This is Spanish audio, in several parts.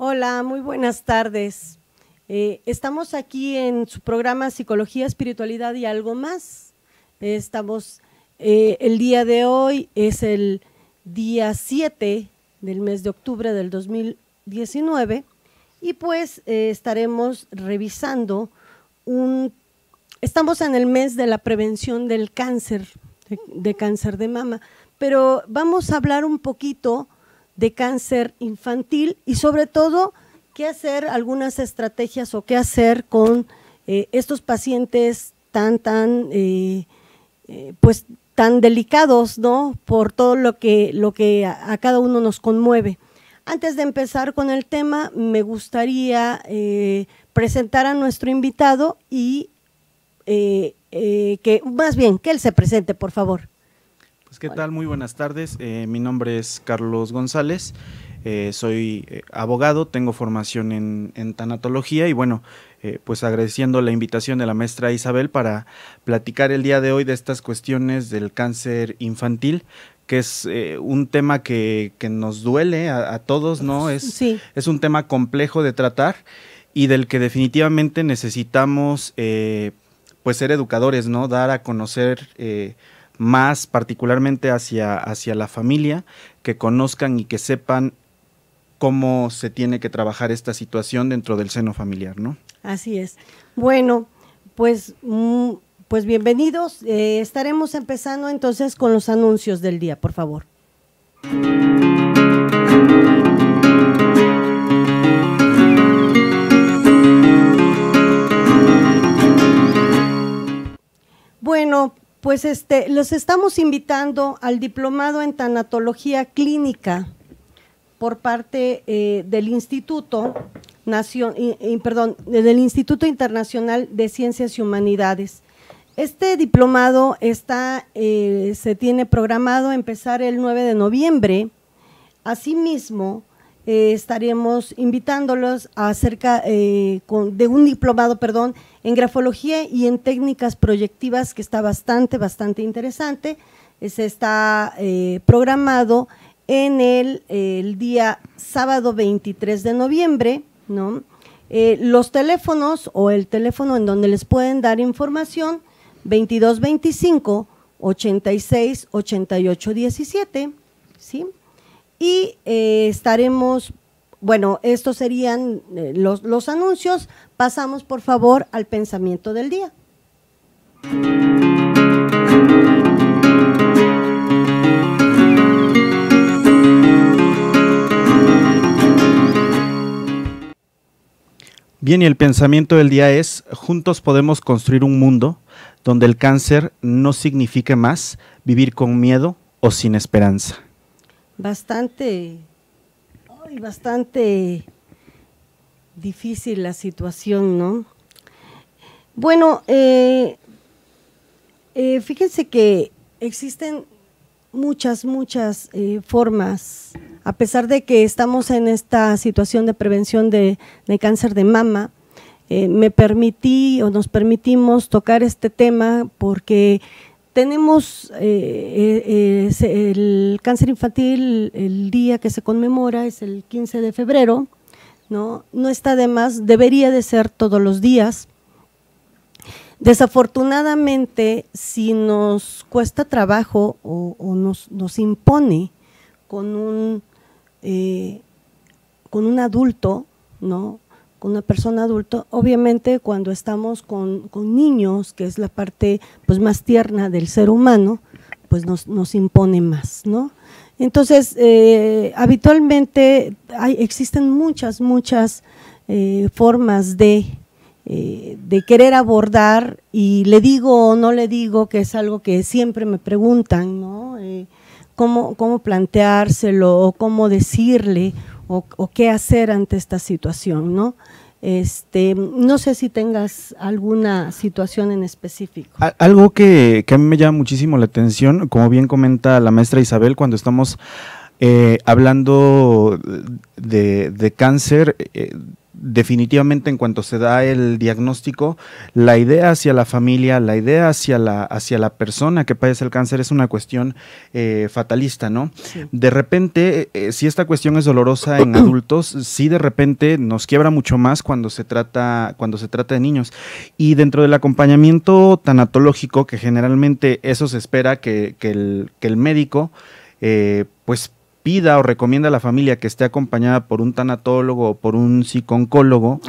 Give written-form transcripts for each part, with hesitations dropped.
Hola, muy buenas tardes. Estamos aquí en su programa Psicología, Espiritualidad y Algo Más. El día de hoy es el día 7 del mes de octubre del 2019 y pues estaremos revisando estamos en el mes de la prevención del cáncer, de cáncer de mama, pero vamos a hablar un poquito de cáncer infantil y sobre todo qué hacer, algunas estrategias o qué hacer con estos pacientes tan delicados, ¿no? Por todo lo que a cada uno nos conmueve. Antes de empezar con el tema, me gustaría presentar a nuestro invitado y que él se presente, por favor. Pues, ¿qué tal? Muy buenas tardes. Mi nombre es Carlos González, soy abogado, tengo formación en tanatología y bueno, pues agradeciendo la invitación de la maestra Isabel para platicar el día de hoy de estas cuestiones del cáncer infantil, que es un tema que nos duele a todos, ¿no? Es un tema complejo de tratar y del que definitivamente necesitamos pues ser educadores, ¿no? Dar a conocer más particularmente hacia la familia, que conozcan y que sepan cómo se tiene que trabajar esta situación dentro del seno familiar, ¿no? Así es. Bueno, pues bienvenidos. Estaremos empezando entonces con los anuncios del día, por favor. Bueno, pues los estamos invitando al diplomado en tanatología clínica por parte del Instituto Internacional de Ciencias y Humanidades. Este diplomado se tiene programado empezar el 9 de noviembre. Asimismo, estaremos invitándolos acerca de un diplomado, en grafología y en técnicas proyectivas, que está bastante interesante. Se está programado en el día sábado 23 de noviembre, ¿no? Los teléfonos o el teléfono en donde les pueden dar información, 2225 86 88 17, ¿sí? Y estaremos, bueno, estos serían los anuncios. Pasamos, por favor, al pensamiento del día. Bien, y el pensamiento del día es: juntos podemos construir un mundo donde el cáncer no signifique más vivir con miedo o sin esperanza. Bastante difícil la situación, ¿no? Bueno, fíjense que existen muchas formas, a pesar de que estamos en esta situación de prevención de cáncer de mama. Nos permitimos tocar este tema porque tenemos el cáncer infantil, el día que se conmemora es el 15 de febrero, ¿no? No está de más, debería de ser todos los días. Desafortunadamente, si nos cuesta trabajo o nos impone con un adulto, ¿no? Con una persona adulta, obviamente cuando estamos con niños, que es la parte pues más tierna del ser humano, pues nos impone más, ¿no? Entonces, habitualmente existen muchas formas de querer abordar, y le digo o no le digo, que es algo que siempre me preguntan, ¿no? Cómo planteárselo o cómo decirle o qué hacer ante esta situación, ¿no? No sé si tengas alguna situación en específico. Algo que a mí me llama muchísimo la atención, como bien comenta la maestra Isabel, cuando estamos hablando de cáncer, definitivamente en cuanto se da el diagnóstico, la idea hacia la familia, la idea hacia la persona que padece el cáncer es una cuestión fatalista, ¿no? Sí. De repente, si esta cuestión es dolorosa en adultos, sí de repente nos quiebra mucho más cuando se trata de niños. Y dentro del acompañamiento tanatológico, que generalmente eso se espera que el médico pues pida o recomienda a la familia que esté acompañada por un tanatólogo o por un psicooncólogo,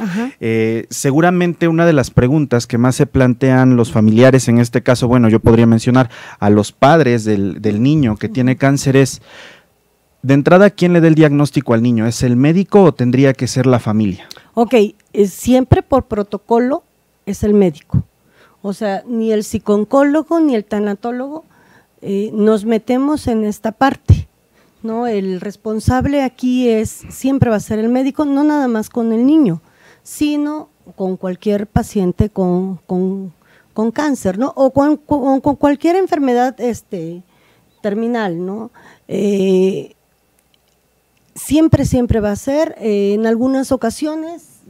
seguramente una de las preguntas que más se plantean los familiares, en este caso, bueno, yo podría mencionar a los padres del niño que tiene cáncer es, de entrada, ¿quién le da el diagnóstico al niño? ¿Es el médico o tendría que ser la familia? Ok, siempre por protocolo es el médico. O sea, ni el psicooncólogo ni el tanatólogo nos metemos en esta parte, ¿no? El responsable aquí siempre va a ser el médico, no nada más con el niño, sino con cualquier paciente con cáncer, ¿no? O con cualquier enfermedad terminal, ¿no? Siempre va a ser. En algunas ocasiones,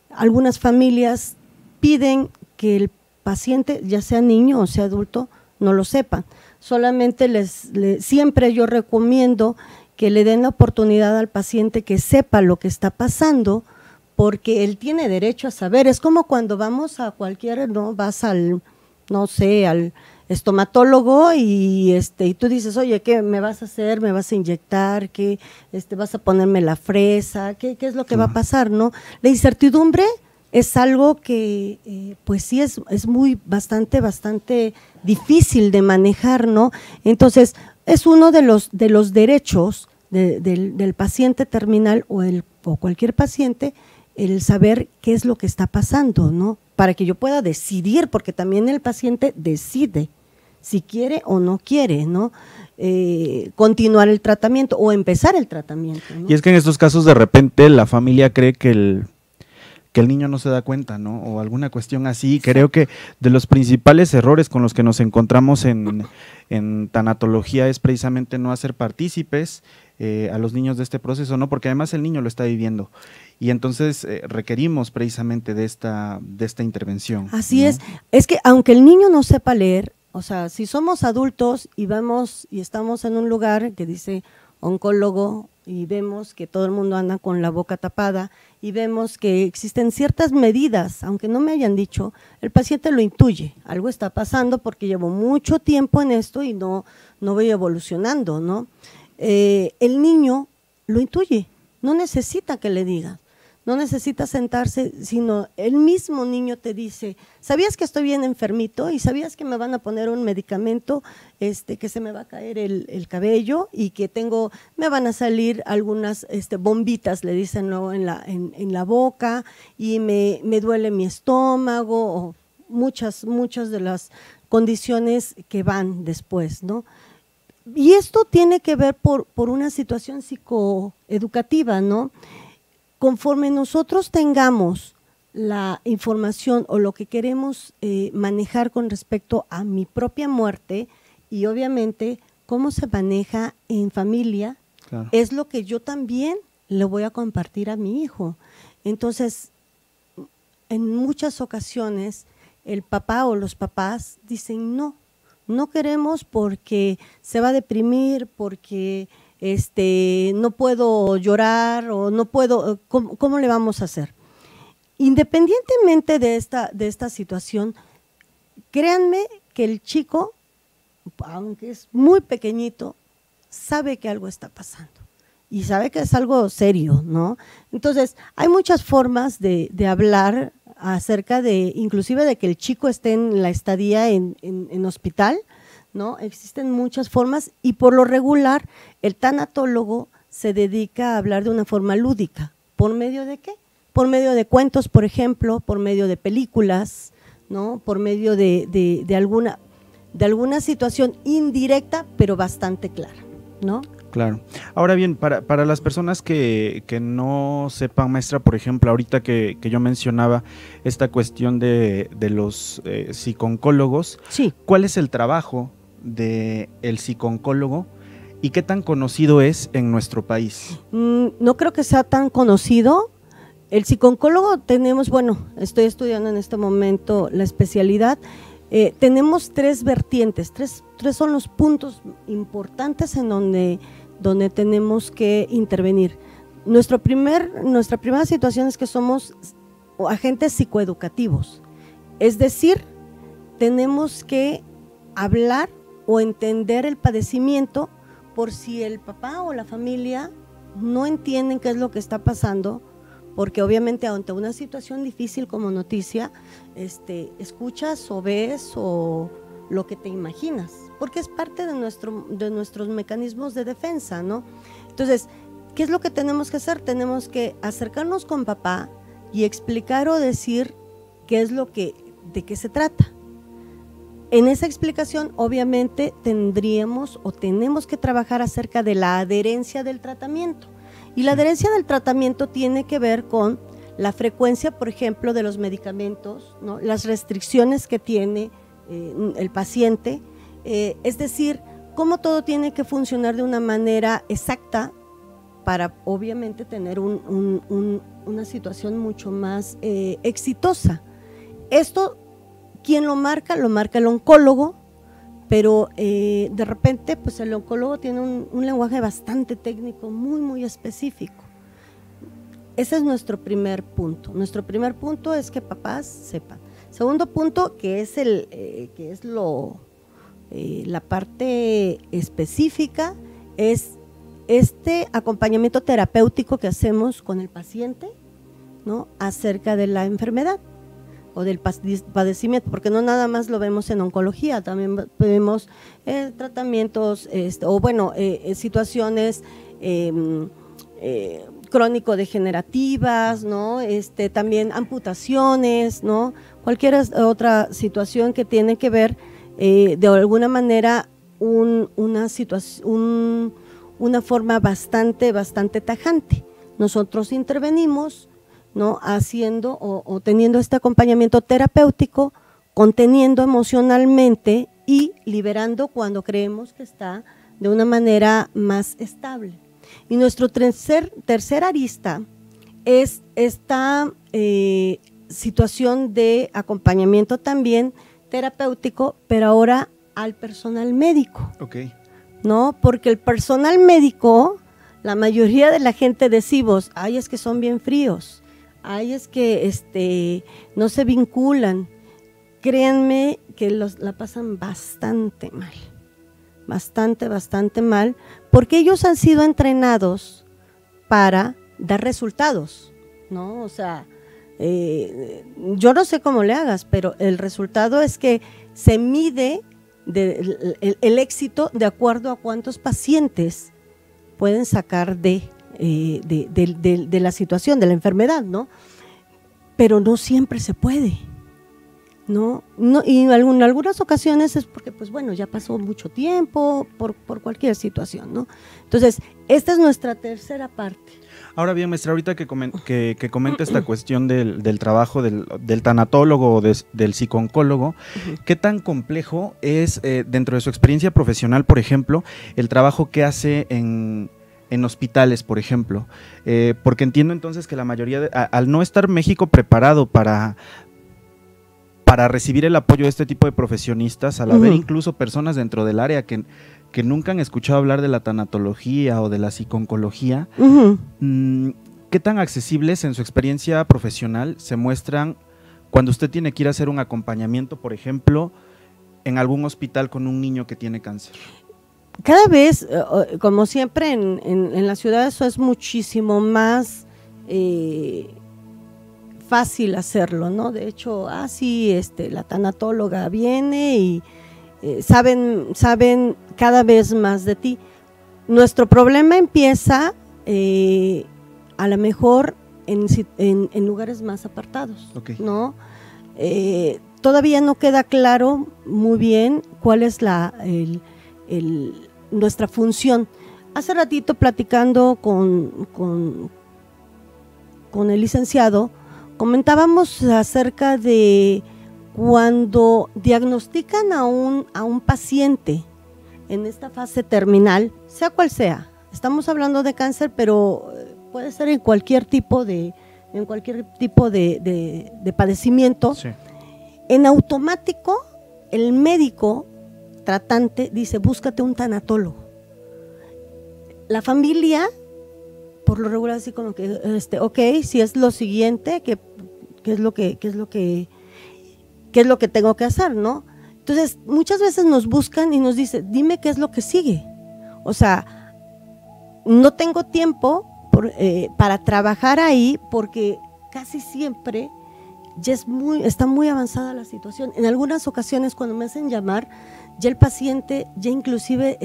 algunas familias piden que el paciente, ya sea niño o sea adulto, no lo sepan. Solamente siempre yo recomiendo que le den la oportunidad al paciente que sepa lo que está pasando, porque él tiene derecho a saber. Es como cuando vamos a cualquier, ¿no? Vas al estomatólogo y tú dices, oye, ¿qué me vas a hacer? ¿Me vas a inyectar? ¿Qué vas a ponerme la fresa? ¿Qué es lo que va a pasar, no? La incertidumbre es algo que pues sí es bastante difícil de manejar, ¿no? Entonces, es uno de los derechos del paciente terminal o cualquier paciente, el saber qué es lo que está pasando, ¿no? Para que yo pueda decidir, porque también el paciente decide si quiere o no quiere, ¿no? Continuar el tratamiento o empezar el tratamiento, ¿no? Y es que en estos casos de repente la familia cree que el niño no se da cuenta, ¿no? O alguna cuestión así. Creo que de los principales errores con los que nos encontramos en tanatología es precisamente no hacer partícipes a los niños de este proceso, ¿no? Porque además el niño lo está viviendo y entonces requerimos precisamente de esta intervención. Así, ¿no? Es que aunque el niño no sepa leer, o sea, si somos adultos y vamos y estamos en un lugar que dice oncólogo y vemos que todo el mundo anda con la boca tapada y vemos que existen ciertas medidas, aunque no me hayan dicho, el paciente lo intuye, algo está pasando porque llevo mucho tiempo en esto y no voy evolucionando, ¿no? El niño lo intuye, no necesita que le digan, no necesita sentarse, sino el mismo niño te dice, ¿sabías que estoy bien enfermito? ¿Y sabías que me van a poner un medicamento que se me va a caer el cabello y que me van a salir algunas bombitas, le dicen, ¿no? en la boca y me duele mi estómago, o muchas de las condiciones que van después, ¿no? Y esto tiene que ver por una situación psicoeducativa, ¿no? Conforme nosotros tengamos la información o lo que queremos manejar con respecto a mi propia muerte y obviamente cómo se maneja en familia, claro, es lo que yo también le voy a compartir a mi hijo. Entonces, en muchas ocasiones el papá o los papás dicen no queremos porque se va a deprimir, porque no puedo llorar o no puedo, ¿cómo le vamos a hacer? Independientemente de esta situación, créanme que el chico, aunque es muy pequeñito, sabe que algo está pasando y sabe que es algo serio, ¿no? Entonces, hay muchas formas de hablar acerca inclusive de que el chico esté en la estadía en hospital, ¿no? Existen muchas formas y por lo regular el tanatólogo se dedica a hablar de una forma lúdica. ¿Por medio de qué? Por medio de cuentos, por ejemplo, por medio de películas, ¿no? Por medio de alguna situación indirecta, pero bastante clara, ¿no? Claro. Ahora bien, para las personas que no sepan, maestra, por ejemplo, ahorita que yo mencionaba esta cuestión de los psicooncólogos, sí, ¿cuál es el trabajo del psicooncólogo y qué tan conocido es en nuestro país? No creo que sea tan conocido. El psicooncólogo tenemos, bueno, estoy estudiando en este momento la especialidad, tenemos 3 vertientes, tres son los puntos importantes en donde tenemos que intervenir. Nuestra primera situación es que somos agentes psicoeducativos, es decir, tenemos que hablar o entender el padecimiento por si el papá o la familia no entienden qué es lo que está pasando, porque obviamente ante una situación difícil como noticia, escuchas o ves o lo que te imaginas, porque es parte de nuestros mecanismos de defensa, ¿no? Entonces, ¿qué es lo que tenemos que hacer? Tenemos que acercarnos con papá y explicar o decir de qué se trata. En esa explicación, obviamente, tenemos que trabajar acerca de la adherencia del tratamiento. Y la adherencia del tratamiento tiene que ver con la frecuencia, por ejemplo, de los medicamentos, ¿no? Las restricciones que tiene el paciente, es decir, cómo todo tiene que funcionar de una manera exacta para, obviamente, tener una situación mucho más exitosa. Esto, ¿quién lo marca? Lo marca el oncólogo, pero de repente pues el oncólogo tiene un lenguaje bastante técnico, muy muy específico. Ese es nuestro primer punto. Nuestro primer punto es que papás sepan. Segundo punto, que es la parte específica, es este acompañamiento terapéutico que hacemos con el paciente, ¿no? Acerca de la enfermedad o del padecimiento, porque no nada más lo vemos en oncología, también vemos tratamientos situaciones crónico-degenerativas, ¿no? También amputaciones, ¿no? Cualquier otra situación que tiene que ver de alguna manera una forma bastante tajante. Nosotros intervenimos, ¿no? Haciendo o teniendo este acompañamiento terapéutico, conteniendo emocionalmente y liberando cuando creemos que está de una manera más estable. Y nuestro tercer arista es esta situación de acompañamiento también terapéutico, pero ahora al personal médico. Okay. ¿No? Porque el personal médico, la mayoría de la gente decimos, ay, es que son bien fríos, ay, es que no se vinculan. Créanme que la pasan bastante mal, porque ellos han sido entrenados para dar resultados, ¿no? O sea, yo no sé cómo le hagas, pero el resultado es que se mide el éxito de acuerdo a cuántos pacientes pueden sacar de la situación, de la enfermedad, ¿no? Pero no siempre se puede, ¿no? Y en algunas ocasiones es porque, pues bueno, ya pasó mucho tiempo por cualquier situación, ¿no? Entonces, esta es nuestra tercera parte. Ahora bien, maestra, ahorita que comenta esta cuestión del trabajo del tanatólogo o del psicooncólogo, uh-huh, ¿qué tan complejo es dentro de su experiencia profesional, por ejemplo, el trabajo que hace en hospitales, por ejemplo? Porque entiendo entonces que la mayoría, al no estar México preparado para recibir el apoyo de este tipo de profesionistas, al haber incluso personas dentro del área que nunca han escuchado hablar de la tanatología o de la psicooncología, ¿qué tan accesibles en su experiencia profesional se muestran cuando usted tiene que ir a hacer un acompañamiento, por ejemplo, en algún hospital con un niño que tiene cáncer? Cada vez, como siempre en la ciudad, eso es muchísimo más fácil hacerlo, ¿no? De hecho, la tanatóloga viene y saben cada vez más de ti. Nuestro problema empieza a lo mejor en lugares más apartados, okay, ¿no? Todavía no queda claro muy bien cuál es nuestra función. Hace ratito platicando con el licenciado, comentábamos acerca de cuando diagnostican a un paciente en esta fase terminal, sea cual sea, estamos hablando de cáncer, pero puede ser en cualquier tipo de en cualquier tipo de padecimiento, Sí. en automático el médico tratante dice, búscate un tanatólogo. La familia, por lo regular, así como que, ok, si es lo siguiente, ¿qué es lo que tengo que hacer, no? Entonces, muchas veces nos buscan y nos dicen, dime qué es lo que sigue. O sea, no tengo tiempo para trabajar ahí porque casi siempre ya está muy avanzada la situación. En algunas ocasiones, cuando me hacen llamar, ya el paciente ya inclusive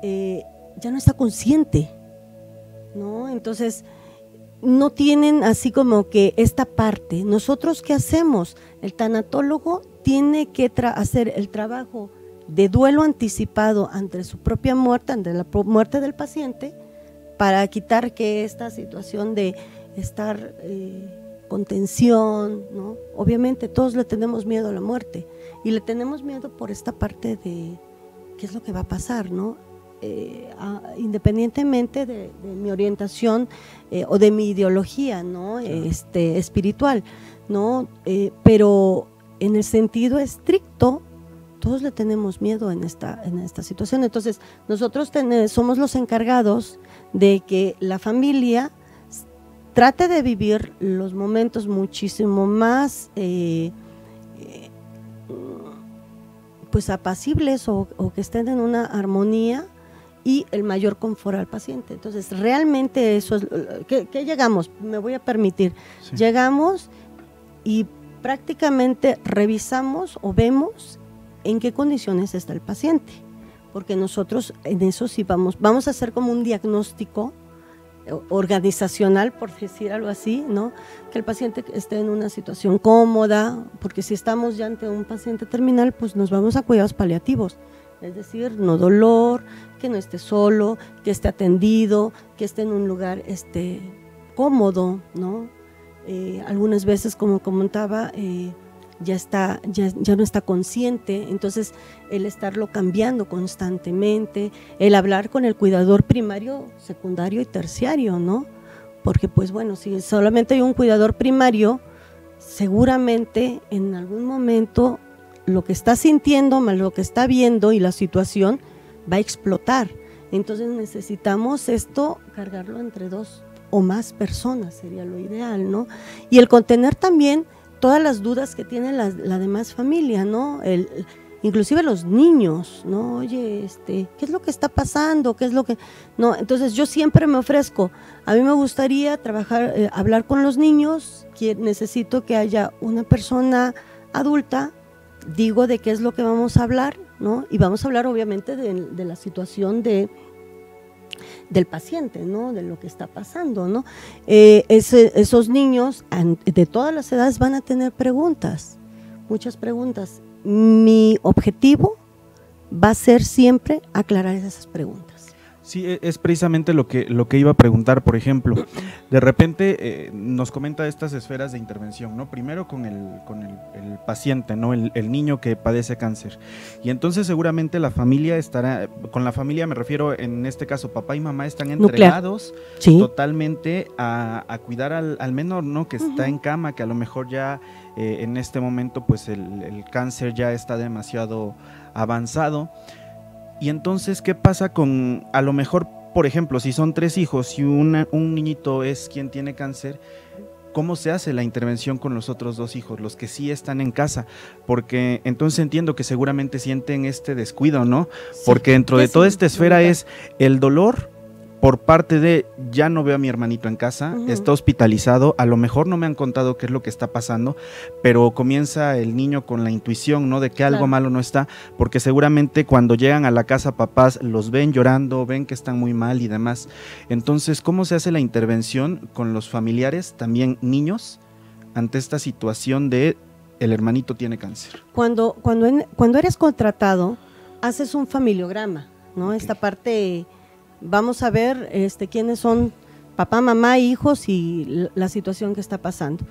ya no está consciente, ¿no? Entonces, no tienen así como que esta parte. ¿Nosotros qué hacemos? El tanatólogo tiene que hacer el trabajo de duelo anticipado ante su propia muerte, ante la muerte del paciente, para quitar que esta situación de estar con tensión, ¿no? Obviamente todos le tenemos miedo a la muerte y le tenemos miedo por esta parte de qué es lo que va a pasar, ¿no? Independientemente de mi orientación o de mi ideología, ¿no? Espiritual, ¿no? Pero en el sentido estricto, todos le tenemos miedo en esta situación. Entonces, nosotros somos los encargados de que la familia trate de vivir los momentos muchísimo más pues apacibles o que estén en una armonía y el mayor confort al paciente. Entonces, realmente eso es, ¿qué llegamos? Me voy a permitir. Sí. Llegamos y prácticamente revisamos o vemos en qué condiciones está el paciente, porque nosotros en eso sí vamos a hacer como un diagnóstico organizacional, por decir algo así, ¿no? Que el paciente esté en una situación cómoda, porque si estamos ya ante un paciente terminal, pues nos vamos a cuidados paliativos. Es decir, no dolor, que no esté solo, que esté atendido, que esté en un lugar cómodo, ¿no? Algunas veces, como comentaba, ya no está consciente, entonces el estarlo cambiando constantemente, el hablar con el cuidador primario, secundario y terciario, ¿no? Porque pues bueno, si solamente hay un cuidador primario, seguramente en algún momento lo que está sintiendo más lo que está viendo y la situación va a explotar. Entonces necesitamos esto cargarlo entre 2 o más personas, sería lo ideal, ¿no? Y el contener también todas las dudas que tiene la demás familia, ¿no? Inclusive los niños, ¿no? Oye, ¿qué es lo que está pasando? ¿Qué es lo que...? No, entonces yo siempre me ofrezco. A mí me gustaría trabajar, hablar con los niños, que necesito que haya una persona adulta, digo de qué es lo que vamos a hablar, ¿no? Y vamos a hablar obviamente de la situación del paciente, ¿no? De lo que está pasando, ¿no? Esos niños de todas las edades van a tener preguntas, muchas preguntas. Mi objetivo va a ser siempre aclarar esas preguntas. Sí, es precisamente lo que iba a preguntar. Por ejemplo, de repente nos comenta estas esferas de intervención, ¿no? Primero con el paciente, ¿no? El niño que padece cáncer. Y entonces seguramente la familia estará, con la familia me refiero en este caso, papá y mamá están entregados totalmente a cuidar al menor, ¿no? Que está en cama, que a lo mejor ya en este momento pues el cáncer ya está demasiado avanzado. Y entonces, ¿qué pasa con, a lo mejor, por ejemplo, si son 3 hijos y un niñito es quien tiene cáncer, ¿cómo se hace la intervención con los otros 2 hijos, los que sí están en casa? Porque entonces entiendo que seguramente sienten este descuido, ¿no? Sí, porque dentro de toda esta esfera es el dolor por parte de, ya no veo a mi hermanito en casa, está hospitalizado, a lo mejor no me han contado qué es lo que está pasando, pero comienza el niño con la intuición, ¿no? De que algo malo no está, porque seguramente cuando llegan a la casa papás los ven llorando, ven que están muy mal y demás. Entonces, ¿cómo se hace la intervención con los familiares, también niños, ante esta situación de el hermanito tiene cáncer? Cuando eres contratado, haces un familiograma, ¿no? Okay. Esta parte... Vamos a ver quiénes son papá, mamá, hijos y la situación que está pasando.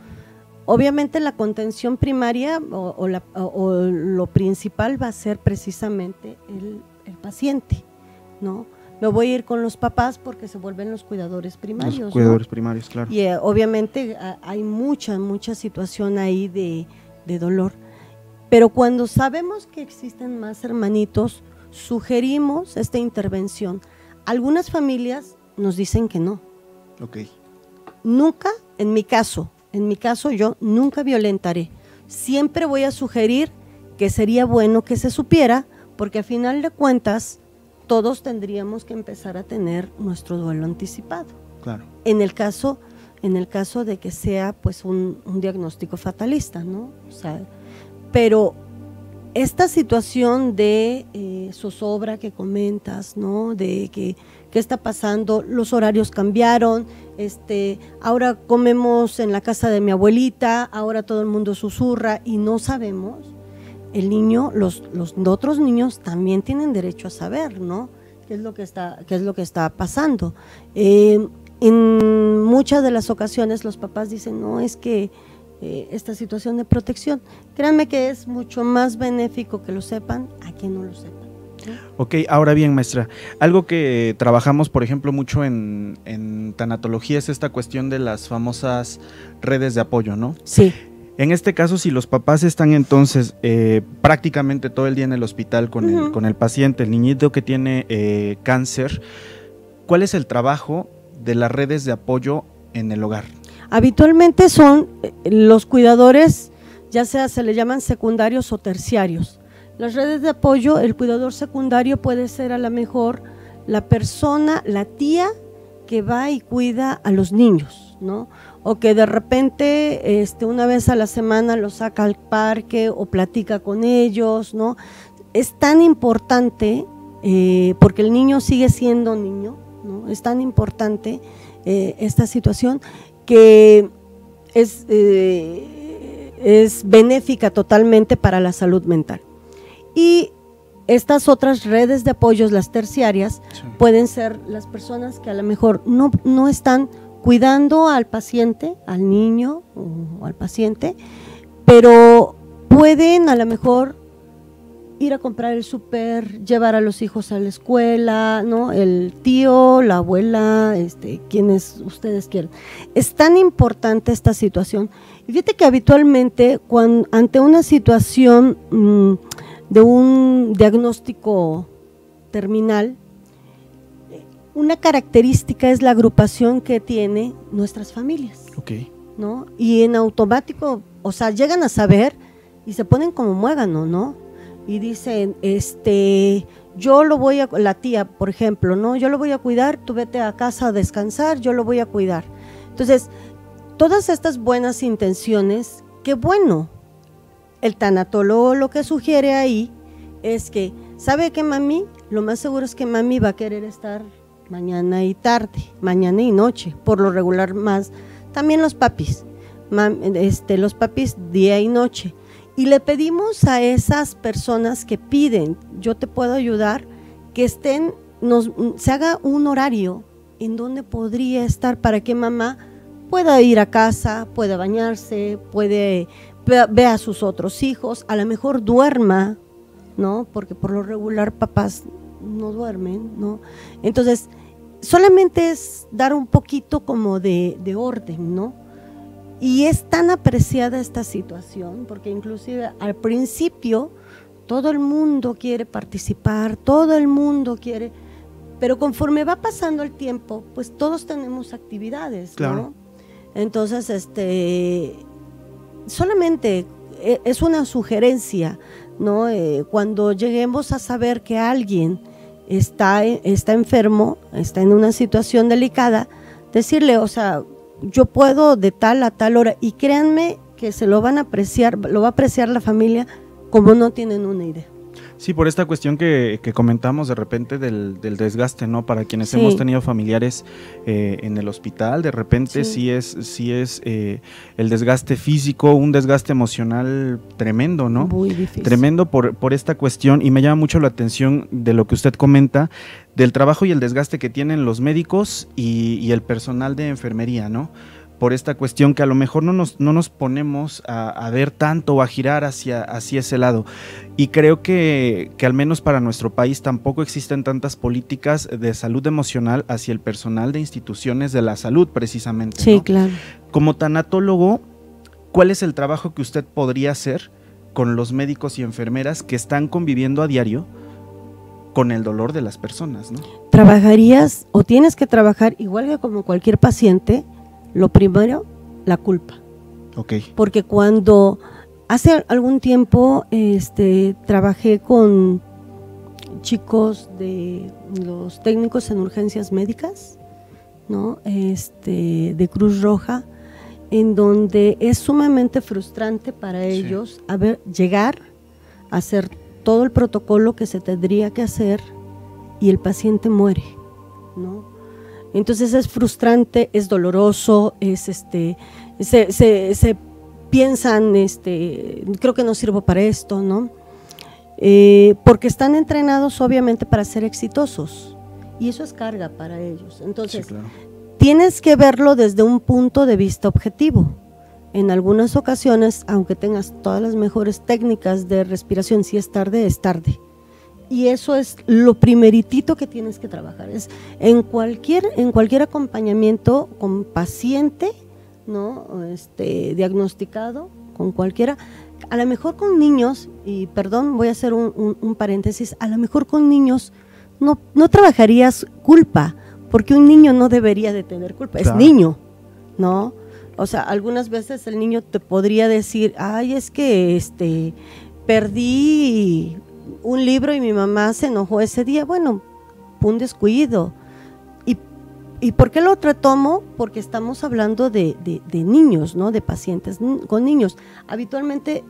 Obviamente la contención primaria o lo principal va a ser precisamente el paciente, ¿no? me voy a ir con los papás porque se vuelven los cuidadores primarios. Los cuidadores, ¿no?, primarios, claro. Y obviamente hay mucha situación ahí de dolor. Pero cuando sabemos que existen más hermanitos, sugerimos esta intervención. Algunas familias nos dicen que no. Ok. Nunca, en mi caso yo nunca violentaré. Siempre voy a sugerir que sería bueno que se supiera, porque a final de cuentas todos tendríamos que empezar a tener nuestro duelo anticipado. Claro. En el caso de que sea pues un diagnóstico fatalista, ¿no? O sea, pero esta situación de zozobra que comentas, ¿no? De qué está pasando, los horarios cambiaron, ahora comemos en la casa de mi abuelita, ahora todo el mundo susurra y no sabemos. El niño, los otros niños también tienen derecho a saber, ¿no? ¿Qué es lo que está pasando? En muchas de las ocasiones los papás dicen, no, es que esta situación de protección, créanme que es mucho más benéfico que lo sepan a que no lo sepan, ¿no? Ok, ahora bien, maestra, algo que trabajamos, por ejemplo, mucho en tanatología es esta cuestión de las famosas redes de apoyo, ¿no? Sí. En este caso, si los papás están entonces prácticamente todo el día en el hospital con el paciente, el niñito que tiene cáncer, ¿cuál es el trabajo de las redes de apoyo en el hogar? Habitualmente son los cuidadores, ya sea se le llaman secundarios o terciarios. Las redes de apoyo, el cuidador secundario puede ser a lo mejor la persona, la tía que va y cuida a los niños, ¿no? O que de repente una vez a la semana los saca al parque o platica con ellos, ¿no? Es tan importante, porque el niño sigue siendo niño, ¿no? Es tan importante esta situación que es benéfica totalmente para la salud mental. Y estas otras redes de apoyos, las terciarias, sí, pueden ser las personas que a lo mejor no están cuidando al paciente, al niño o al paciente, pero pueden a lo mejor ir a comprar el súper, llevar a los hijos a la escuela, ¿no? El tío, la abuela, quienes ustedes quieran. Es tan importante esta situación. Y fíjate que habitualmente ante una situación de un diagnóstico terminal, una característica es la agrupación que tiene nuestras familias, okay, ¿no? Y en automático, o sea, llegan a saber y se ponen como muégano, ¿no? Y dicen, yo lo voy a, la tía, por ejemplo, ¿no? Yo lo voy a cuidar, tú vete a casa a descansar, yo lo voy a cuidar. Entonces, todas estas buenas intenciones, qué bueno. El tanatólogo lo que sugiere ahí es que, ¿sabe qué, mami? Lo más seguro es que mami va a querer estar mañana y tarde, mañana y noche, por lo regular más. También los papis, los papis día y noche. Y le pedimos a esas personas que piden, yo te puedo ayudar, que se haga un horario en donde podría estar para que mamá pueda ir a casa, pueda bañarse, ve a sus otros hijos, a lo mejor duerma, ¿no? Porque por lo regular papás no duermen, ¿no? Entonces, solamente es dar un poquito como de orden, ¿no? Y es tan apreciada esta situación, porque inclusive al principio todo el mundo quiere participar, todo el mundo quiere, pero conforme va pasando el tiempo, pues todos tenemos actividades, claro, ¿no? Entonces, solamente es una sugerencia, ¿no? Cuando lleguemos a saber que alguien está enfermo, está en una situación delicada, decirle, o sea, yo puedo de tal a tal hora, y créanme que se lo van a apreciar, lo va a apreciar la familia como no tienen una idea. Sí, por esta cuestión que comentamos de repente del desgaste, ¿no? Para quienes sí hemos tenido familiares en el hospital, de repente sí es el desgaste físico, un desgaste emocional tremendo, ¿no? Muy difícil. Tremendo por esta cuestión, y me llama mucho la atención de lo que usted comenta, del trabajo y el desgaste que tienen los médicos y el personal de enfermería, ¿no? por esta cuestión que a lo mejor no nos ponemos a ver tanto o a girar hacia ese lado. Y creo que al menos para nuestro país tampoco existen tantas políticas de salud emocional hacia el personal de instituciones de la salud, precisamente, Sí, ¿no? claro. Como tanatólogo, ¿cuál es el trabajo que usted podría hacer con los médicos y enfermeras que están conviviendo a diario con el dolor de las personas, ¿no? Trabajarías o tienes que trabajar igual que como cualquier paciente, lo primero, la culpa. Ok. Porque cuando hace algún tiempo trabajé con chicos de los técnicos en urgencias médicas, ¿no? De Cruz Roja, en donde es sumamente frustrante para ellos llegar a hacer todo el protocolo que se tendría que hacer y el paciente muere, ¿no? Entonces es frustrante, es doloroso, se piensan, creo que no sirvo para esto, ¿no? Porque están entrenados obviamente para ser exitosos y eso es carga para ellos. Entonces, Sí, claro. Tienes que verlo desde un punto de vista objetivo. En algunas ocasiones, aunque tengas todas las mejores técnicas de respiración, si es tarde, es tarde. Y eso es lo primeritito que tienes que trabajar. Es en cualquier acompañamiento con paciente, ¿no? Diagnosticado, con cualquiera, a lo mejor con niños, y perdón, voy a hacer un paréntesis, a lo mejor con niños no trabajarías culpa, porque un niño no debería de tener culpa, Claro. es niño, ¿no? O sea, algunas veces el niño te podría decir, ay, es que perdí un libro y mi mamá se enojó ese día. Bueno, fue un descuido. ¿Y por qué lo retomo? Porque estamos hablando de niños, ¿no? De pacientes con niños. Habitualmente,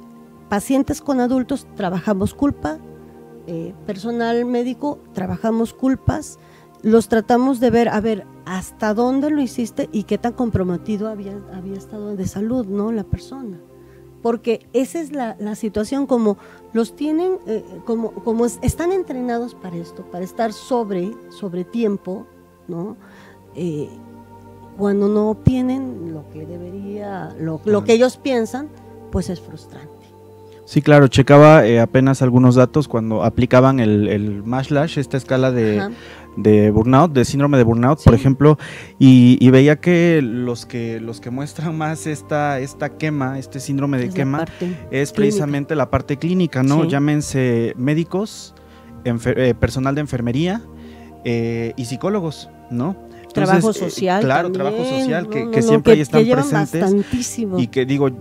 pacientes con adultos trabajamos culpa, personal médico trabajamos culpas, los tratamos de ver, a ver, hasta dónde lo hiciste y qué tan comprometido había estado de salud, ¿no? La persona. Porque esa es la situación, como los tienen, como están entrenados para esto, para estar sobre tiempo, ¿no? Cuando no obtienen lo que debería, lo que ellos piensan, pues es frustrante. Sí, claro, checaba apenas algunos datos cuando aplicaban el MASLASH, esta escala de burnout, de síndrome de burnout, Sí. por ejemplo, y veía que los que muestran más esta quema, este síndrome de Es la quema, parte es clínica. precisamente la parte clínica, ¿no? Sí. Llámense médicos, personal de enfermería y psicólogos, ¿no? Entonces, Trabajo social. claro, también, trabajo social, no, que siempre ahí están que llevan presentes. bastantísimo. Y que digo,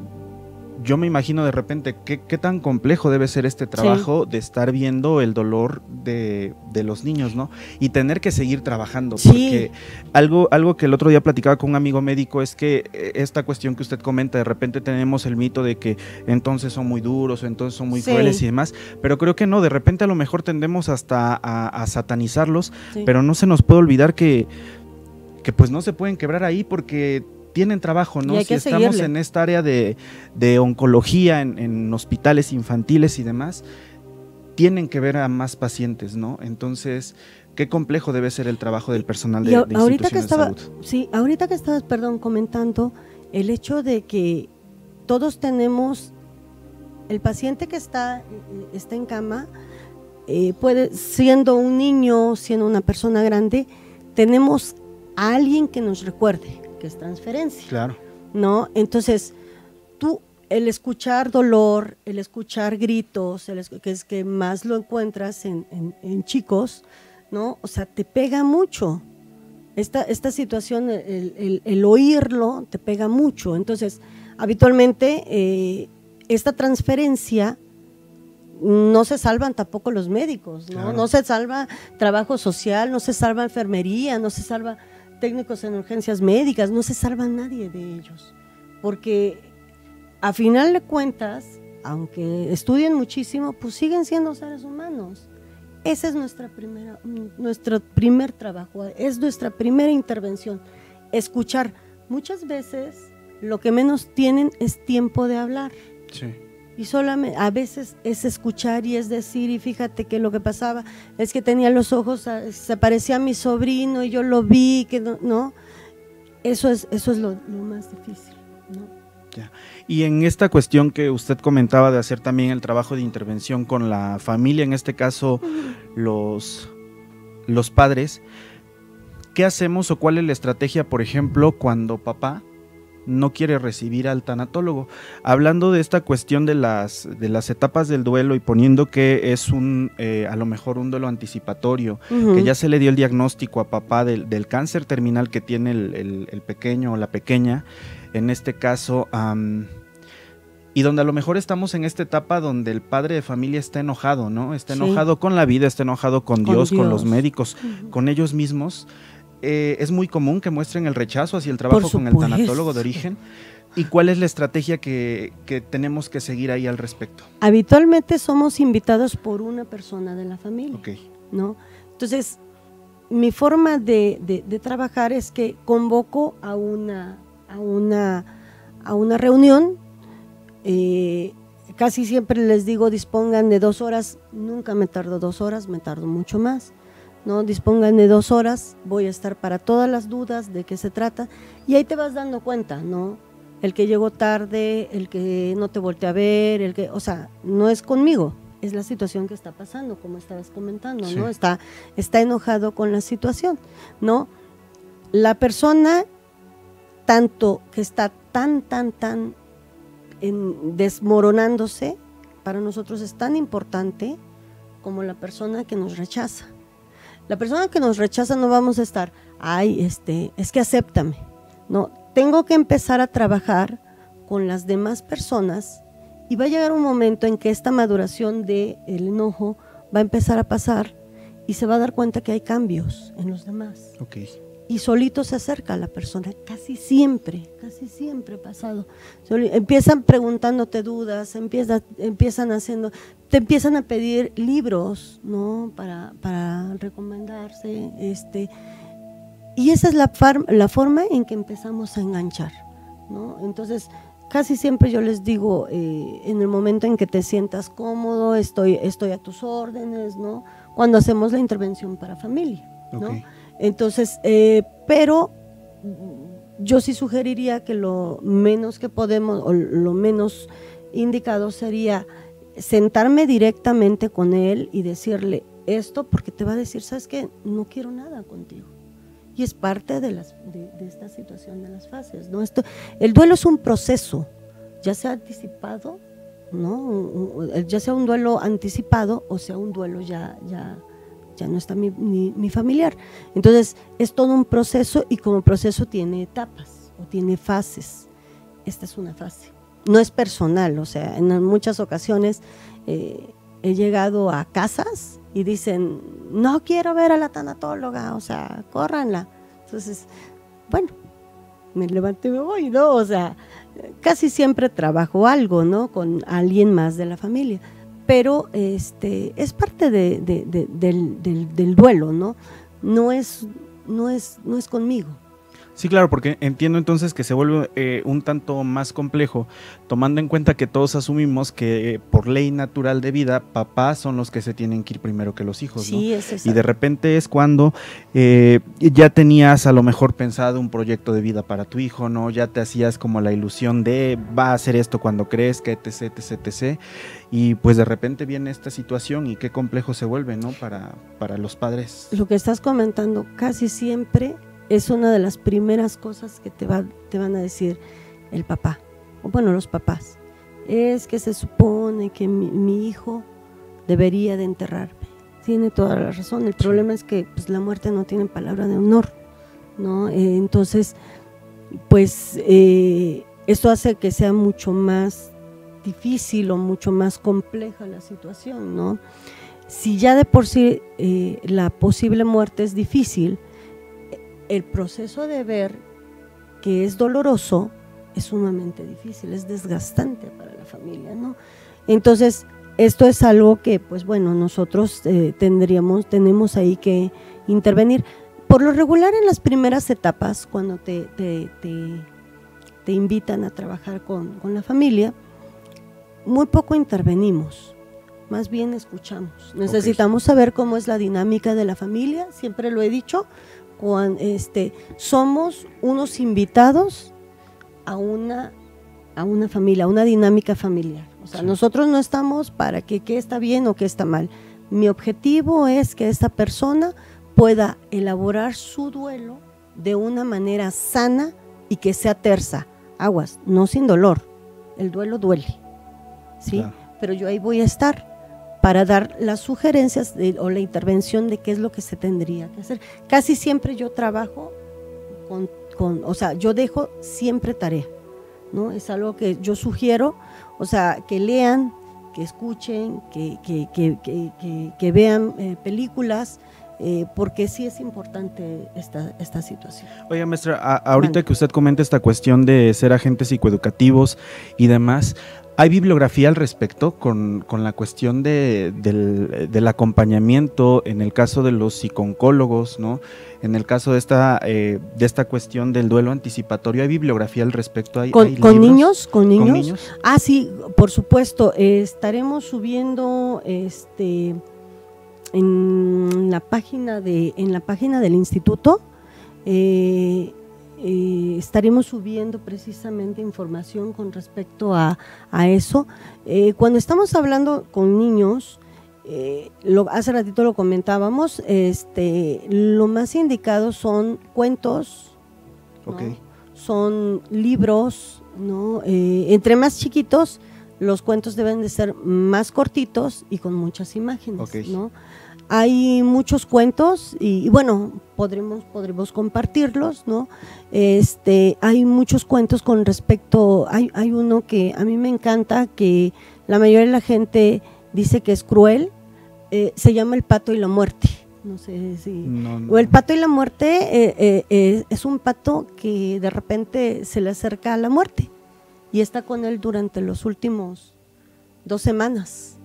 yo me imagino de repente qué tan complejo debe ser este trabajo de estar viendo el dolor de los niños, ¿no? Y tener que seguir trabajando, Sí. porque algo que el otro día platicaba con un amigo médico es que esta cuestión que usted comenta, de repente tenemos el mito de que entonces son muy duros, o entonces son muy Sí. crueles y demás, pero creo que no, de repente a lo mejor tendemos hasta a satanizarlos, Sí. pero no se nos puede olvidar que pues no se pueden quebrar ahí porque tienen trabajo, ¿no? Y hay Si que estamos seguirle. en esta área de oncología, en hospitales infantiles y demás, tienen que ver a más pacientes, ¿no? Entonces, qué complejo debe ser el trabajo del personal de ahorita que instituciones de salud. sí, ahorita que estabas, comentando el hecho de que todos tenemos, el paciente que está en cama, siendo un niño, siendo una persona grande, tenemos a alguien que nos recuerde que es transferencia, Claro. ¿no? Entonces, el escuchar dolor, el escuchar gritos, que es que más lo encuentras en chicos, ¿no? O sea, te pega mucho. Esta situación, el oírlo, te pega mucho. Entonces, habitualmente, esta transferencia, no se salvan tampoco los médicos, ¿no? Claro. No se salva trabajo social, no se salva enfermería, no se salva técnicos en urgencias médicas, no se salva nadie de ellos, porque a final de cuentas, aunque estudien muchísimo, pues siguen siendo seres humanos. Ese es nuestro primer trabajo, es nuestra primera intervención, escuchar. Muchas veces lo que menos tienen es tiempo de hablar. Sí. Y solamente a veces es escuchar y es decir, y fíjate que lo que pasaba es que tenía los ojos, se parecía a mi sobrino y yo lo vi, que no, eso es lo más difícil, ¿no? Ya. Y en esta cuestión que usted comentaba de hacer también el trabajo de intervención con la familia, en este caso los padres, ¿qué hacemos o cuál es la estrategia, por ejemplo, cuando papá no quiere recibir al tanatólogo? Hablando de esta cuestión de las etapas del duelo y poniendo que es a lo mejor un duelo anticipatorio, que ya se le dio el diagnóstico a papá del cáncer terminal que tiene el pequeño o la pequeña, en este caso, y donde a lo mejor estamos en esta etapa donde el padre de familia está enojado, ¿no? Está enojado con la vida, está enojado con Dios, con los médicos, con ellos mismos. Es muy común que muestren el rechazo hacia el trabajo con el tanatólogo de origen. ¿Y cuál es la estrategia que tenemos que seguir ahí al respecto? Habitualmente somos invitados por una persona de la familia, ¿no? Entonces, mi forma de trabajar es que convoco a una reunión. Casi siempre les digo dispongan de 2 horas, nunca me tardo 2 horas, me tardo mucho más, ¿no? Dispongan de 2 horas, voy a estar para todas las dudas de qué se trata, y ahí te vas dando cuenta, ¿no? El que llegó tarde, el que no te voltea a ver, o sea, no es conmigo, es la situación que está pasando, como estabas comentando, ¿no? Está enojado con la situación, ¿no? La persona, tanto que está tan desmoronándose, para nosotros es tan importante como la persona que nos rechaza. La persona que nos rechaza no vamos a estar, es que acéptame, no, tengo que empezar a trabajar con las demás personas y va a llegar un momento en que esta maduración del enojo va a empezar a pasar y se va a dar cuenta que hay cambios en los demás. Y solito se acerca a la persona, casi siempre ha pasado. Empiezan preguntándote dudas, te empiezan a pedir libros, ¿no? Para recomendarse, y esa es la forma en que empezamos a enganchar, ¿no? Entonces, casi siempre yo les digo, en el momento en que te sientas cómodo, estoy a tus órdenes, ¿no? Cuando hacemos la intervención para familia, ¿no? Entonces, pero yo sí sugeriría que lo menos que podemos, o lo menos indicado sería sentarme directamente con él y decirle esto, porque te va a decir, ¿sabes qué? No quiero nada contigo. Y es parte de esta situación de las fases, ¿no? El duelo es un proceso, ya sea anticipado, ¿no? Ya sea un duelo anticipado o sea un duelo ya no está mi familiar. Entonces es todo un proceso y como proceso tiene etapas o tiene fases. Esta es una fase, no es personal, o sea, en muchas ocasiones he llegado a casas y dicen, no quiero ver a la tanatóloga, o sea, córranla. Entonces, bueno, me levanto y me voy, ¿no? O sea, casi siempre trabajo algo, ¿no? Con alguien más de la familia. Pero es parte del duelo, ¿no? No es conmigo. Sí, claro, porque entiendo entonces que se vuelve un tanto más complejo, tomando en cuenta que todos asumimos que por ley natural de vida, papás son los que se tienen que ir primero que los hijos, ¿no? Sí, es exacto. Y de repente es cuando ya tenías a lo mejor pensado un proyecto de vida para tu hijo, ¿no? Ya te hacías como la ilusión de va a hacer esto cuando crezca, etc, etc, etc. Y pues de repente viene esta situación y qué complejo se vuelve, ¿no? Para los padres. Lo que estás comentando casi siempre es una de las primeras cosas que te van a decir el papá, o bueno, los papás. Es que se supone que mi hijo debería de enterrarme. Tiene toda la razón. El problema es que pues, la muerte no tiene palabra de honor, ¿no? Entonces, pues esto hace que sea mucho más difícil o mucho más compleja la situación, ¿no? Si ya de por sí la posible muerte es difícil, el proceso de ver que es doloroso es sumamente difícil, es desgastante para la familia, ¿no? Entonces, esto es algo que, pues bueno, nosotros tenemos ahí que intervenir. Por lo regular, en las primeras etapas, cuando te invitan a trabajar con la familia, muy poco intervenimos, más bien escuchamos. Necesitamos saber cómo es la dinámica de la familia, siempre lo he dicho. Somos unos invitados a una familia, a una dinámica familiar. O sea, nosotros no estamos para que qué está bien o qué está mal. Mi objetivo es que esta persona pueda elaborar su duelo de una manera sana y que sea tersa. Aguas, no sin dolor. El duelo duele, ¿sí? Claro. Pero yo ahí voy a estar para dar las sugerencias o la intervención de qué es lo que se tendría que hacer. Casi siempre yo trabajo o sea, yo dejo siempre tarea, ¿no? Es algo que yo sugiero, o sea, que lean, que escuchen, que vean películas, porque sí es importante esta situación. Oiga, maestra, ahorita que usted comenta esta cuestión de ser agentes psicoeducativos y demás, ¿hay bibliografía al respecto con la cuestión del acompañamiento en el caso de los psicooncólogos, ¿no? En el caso de esta cuestión del duelo anticipatorio, ¿hay bibliografía al respecto? ¿Hay ¿Con niños? ¿Con niños? Ah, sí, por supuesto. Estaremos subiendo en la página del instituto. Estaremos subiendo precisamente información con respecto a eso. Cuando estamos hablando con niños, hace ratito lo comentábamos, lo más indicado son cuentos, okay, ¿no? Son libros, ¿no? Entre más chiquitos, los cuentos deben de ser más cortitos y con muchas imágenes, okay, ¿no? Hay muchos cuentos y bueno, podremos compartirlos, ¿no? Hay muchos cuentos con respecto, hay uno que a mí me encanta, que la mayoría de la gente dice que es cruel, se llama El pato y la muerte. No sé si… No. O El pato y la muerte es un pato que de repente se le acerca a la muerte y está con él durante los últimos 2 semanas.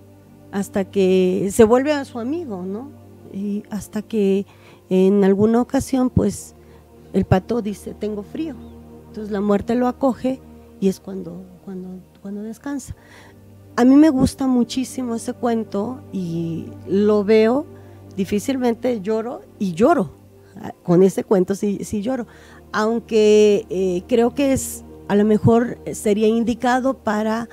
Hasta que se vuelve a su amigo, ¿no? Y hasta que en alguna ocasión, pues, el pato dice, tengo frío. Entonces la muerte lo acoge y es cuando descansa. A mí me gusta muchísimo ese cuento y lo veo, difícilmente lloro y lloro. Con ese cuento sí lloro. Aunque creo que a lo mejor sería indicado para…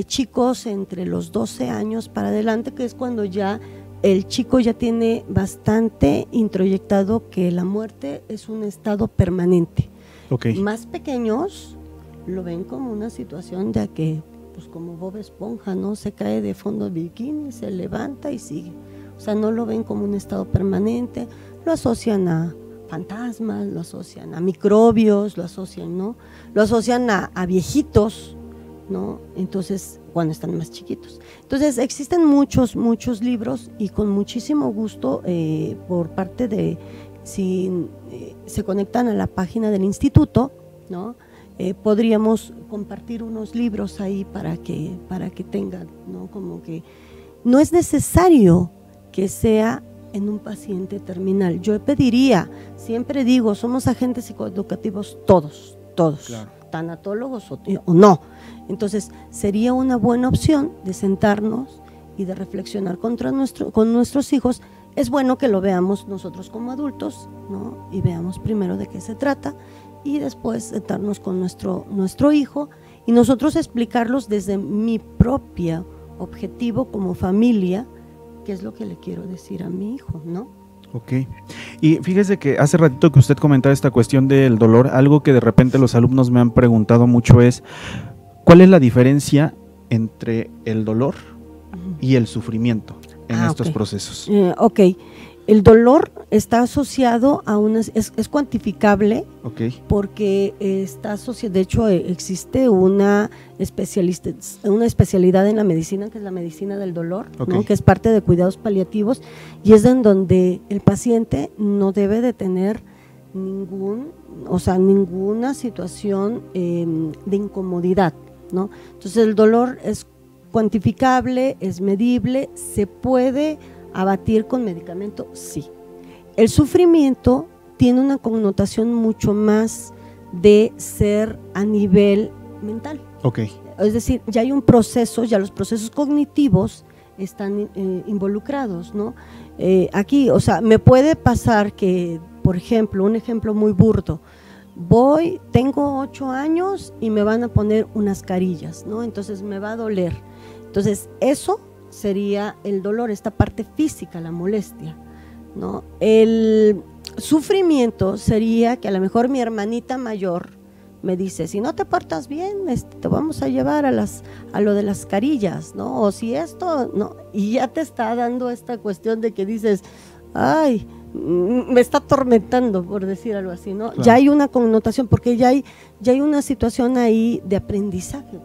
chicos entre los 12 años para adelante, que es cuando ya el chico ya tiene bastante introyectado que la muerte es un estado permanente. Okay. Más pequeños lo ven como una situación de que, pues como Bob Esponja, ¿no? Se cae de fondo bikini, se levanta y sigue. O sea, no lo ven como un estado permanente, lo asocian a fantasmas, lo asocian a microbios, lo asocian, ¿no? Lo asocian a viejitos, ¿no? Entonces, cuando están más chiquitos. Entonces, existen muchos libros y con muchísimo gusto por parte de, si se conectan a la página del instituto, ¿no? Podríamos compartir unos libros ahí para que tengan, ¿no? Como que no es necesario que sea en un paciente terminal. Yo pediría, siempre digo, somos agentes psicoeducativos todos, claro, tanatólogos o no. Entonces, sería una buena opción de sentarnos y de reflexionar con nuestros hijos. Es bueno que lo veamos nosotros como adultos, ¿no? Y veamos primero de qué se trata y después sentarnos con nuestro hijo y nosotros explicarlos desde mi propio objetivo como familia, qué es lo que le quiero decir a mi hijo, ¿no? Ok, y fíjese que hace ratito que usted comentaba esta cuestión del dolor, algo que de repente los alumnos me han preguntado mucho es, ¿cuál es la diferencia entre el dolor y el sufrimiento en estos procesos? Ok, el dolor está asociado a es cuantificable, okay, porque está asociado, de hecho existe una especialidad en la medicina que es la medicina del dolor, okay, ¿no? Que es parte de cuidados paliativos y es en donde el paciente no debe de tener ninguna situación de incomodidad, ¿no? Entonces el dolor es cuantificable, es medible, se puede abatir con medicamento, sí. El sufrimiento tiene una connotación mucho más de ser a nivel mental. Okay. Es decir, ya hay un proceso, ya los procesos cognitivos están involucrados, ¿no? Aquí, o sea, me puede pasar que, por ejemplo, un ejemplo muy burdo, tengo 8 años y me van a poner unas carillas, ¿no? Entonces me va a doler. Entonces eso sería el dolor, esta parte física, la molestia, ¿no? El sufrimiento sería que a lo mejor mi hermanita mayor me dice, si no te portas bien, te vamos a llevar a lo de las carillas, ¿no? O si esto, no, y ya te está dando esta cuestión de que dices, ay, me está atormentando, por decir algo así, ¿no? Claro. Ya hay una connotación, porque ya hay una situación ahí de aprendizaje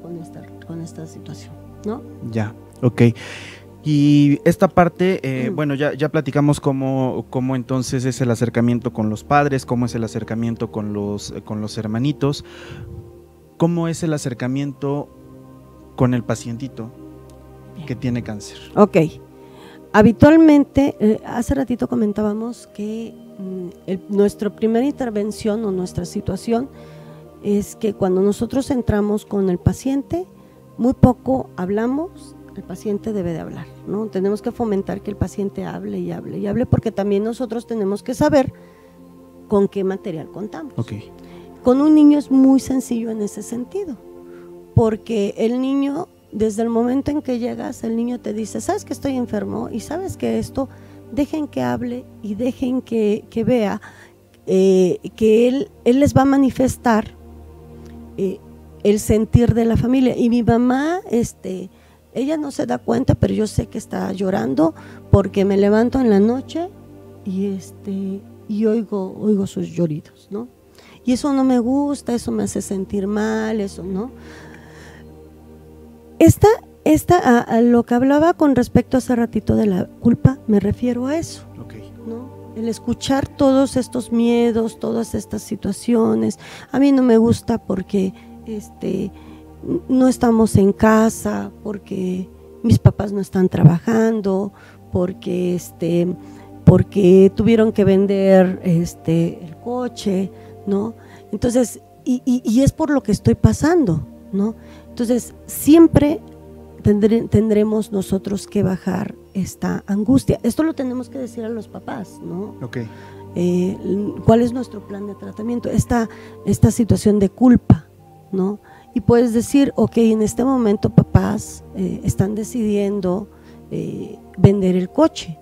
con esta situación, ¿no? Ya, ok. Y esta parte, bueno, ya platicamos cómo entonces es el acercamiento con los padres, cómo es el acercamiento con los hermanitos, cómo es el acercamiento con el pacientito que tiene cáncer. Ok. Habitualmente, hace ratito comentábamos que nuestra primera intervención o nuestra situación es que cuando nosotros entramos con el paciente, muy poco hablamos. El paciente debe de hablar, ¿no? Tenemos que fomentar que el paciente hable y hable y hable, porque también nosotros tenemos que saber con qué material contamos. Okay. Con un niño es muy sencillo en ese sentido, porque el niño, desde el momento en que llegas, el niño te dice, ¿sabes que estoy enfermo? Y sabes que esto, dejen que hable y dejen que vea que él les va a manifestar el sentir de la familia. Y mi mamá, ella no se da cuenta, pero yo sé que está llorando porque me levanto en la noche y oigo sus lloridos, ¿no? Y eso no me gusta, eso me hace sentir mal, eso, ¿no? A lo que hablaba con respecto hace ratito de la culpa, me refiero a eso, okay, ¿no? El escuchar todos estos miedos, todas estas situaciones. A mí no me gusta porque no estamos en casa, porque mis papás no están trabajando, porque tuvieron que vender el coche, ¿no? Entonces, y es por lo que estoy pasando, ¿no? Entonces, siempre tendremos nosotros que bajar esta angustia. Esto lo tenemos que decir a los papás, ¿no? Okay. ¿Cuál es nuestro plan de tratamiento? Esta situación de culpa, ¿no? Y puedes decir, ok, en este momento papás están decidiendo vender el coche,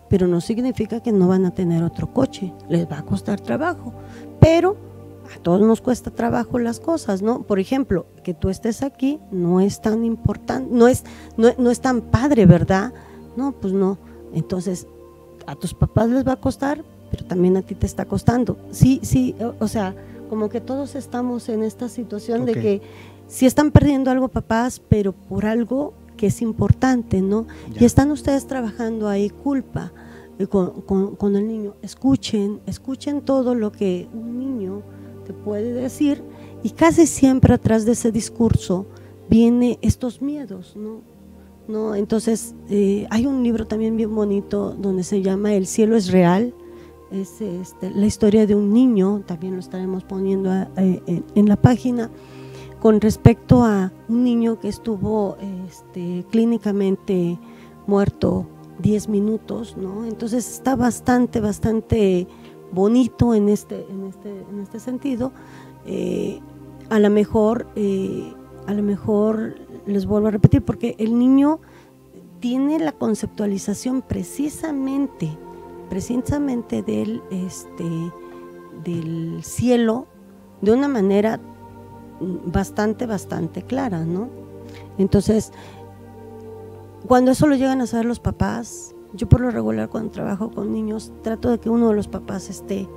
pero no significa que no van a tener otro coche, les va a costar trabajo, pero a todos nos cuesta trabajo las cosas, ¿no? Por ejemplo, que tú estés aquí no es tan importante, no es tan padre, ¿verdad? No, pues no. Entonces, a tus papás les va a costar, pero también a ti te está costando. Sí, o sea, como que todos estamos en esta situación de que sí están perdiendo algo papás, pero por algo que es importante, ¿no? Ya. Y están ustedes trabajando ahí culpa con el niño. Escuchen todo lo que un niño te puede decir, y casi siempre atrás de ese discurso viene estos miedos, ¿no? Entonces, hay un libro también bien bonito donde se llama El cielo es real. Es la historia de un niño, también lo estaremos poniendo en la página, con respecto a un niño que estuvo clínicamente muerto 10 minutos, ¿no? Entonces está bastante bonito en este sentido. A lo mejor les vuelvo a repetir, porque el niño tiene la conceptualización precisamente del cielo de una manera bastante clara, ¿no? Entonces, cuando eso lo llegan a saber los papás, yo por lo regular cuando trabajo con niños trato de que uno de los papás esté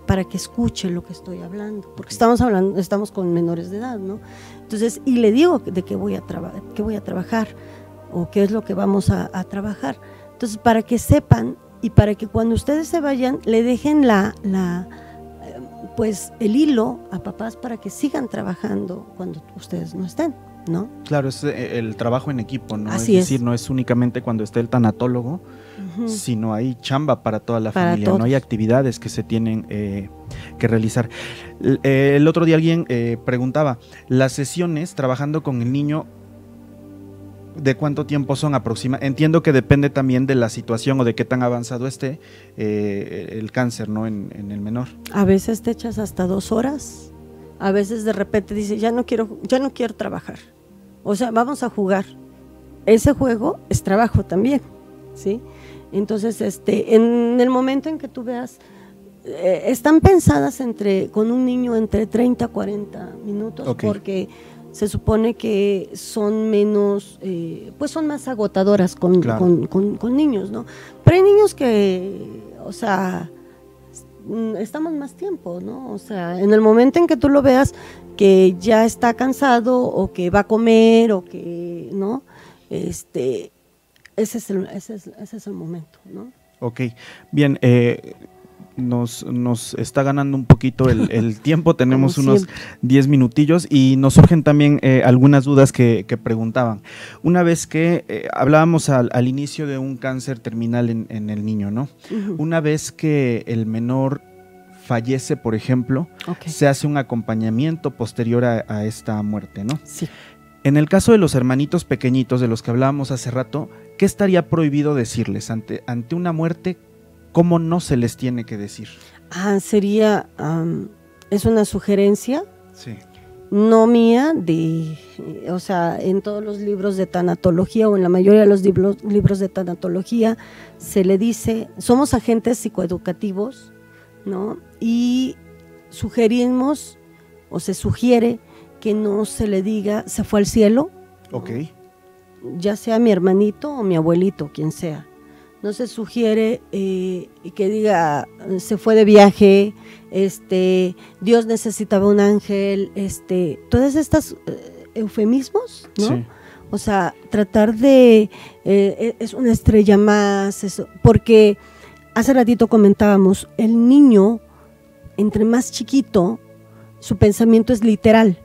para que escuche lo que estoy hablando, porque estamos con menores de edad, ¿no? Entonces, y le digo de qué voy a trabajar o qué es lo que vamos a trabajar. Entonces, para que sepan y para que cuando ustedes se vayan le dejen pues el hilo a papás para que sigan trabajando cuando ustedes no estén, ¿no? Claro, es el trabajo en equipo, ¿no? Así es decir, no es únicamente cuando esté el tanatólogo, sino hay chamba para toda la familia, todos. ¿no? Hay actividades que se tienen que realizar. El otro día alguien preguntaba, las sesiones trabajando con el niño, ¿De cuánto tiempo son aproximadamente? Entiendo que depende también de la situación o de qué tan avanzado esté el cáncer, ¿no? En el menor. A veces te echas hasta 2 horas, a veces de repente dices, ya no quiero trabajar, o sea, vamos a jugar. Ese juego es trabajo también, ¿sí? Entonces, en el momento en que tú veas, están pensadas con un niño entre 30 a 40 minutos, okay, porque se supone que son menos, pues son más agotadoras con niños, ¿no? Pero hay niños que, o sea, estamos más tiempo, ¿no? O sea, en el momento en que tú lo veas que ya está cansado o que va a comer o que, ¿no? Ese es el momento, ¿no? Ok, bien, nos está ganando un poquito el tiempo, tenemos unos 10 minutillos y nos surgen también algunas dudas que preguntaban. Una vez que hablábamos al inicio de un cáncer terminal en el niño, ¿no? Uh-huh. Una vez que el menor fallece, por ejemplo, okay, se hace un acompañamiento posterior a esta muerte, ¿no? Sí. En el caso de los hermanitos pequeñitos de los que hablábamos hace rato, ¿qué estaría prohibido decirles ante una muerte? ¿Cómo no se les tiene que decir? Sería, es una sugerencia, sí, no mía, o sea, en todos los libros de tanatología o en la mayoría de los libros de tanatología se le dice, somos agentes psicoeducativos, ¿no? Y sugerimos o se sugiere que no se le diga se fue al cielo, ok, ¿no? Ya sea mi hermanito o mi abuelito, quien sea. No se sugiere que diga se fue de viaje, Dios necesitaba un ángel, todas estas eufemismos, ¿no? Sí. O sea, tratar de es una estrella más, eso, porque hace ratito comentábamos, el niño entre más chiquito su pensamiento es literal,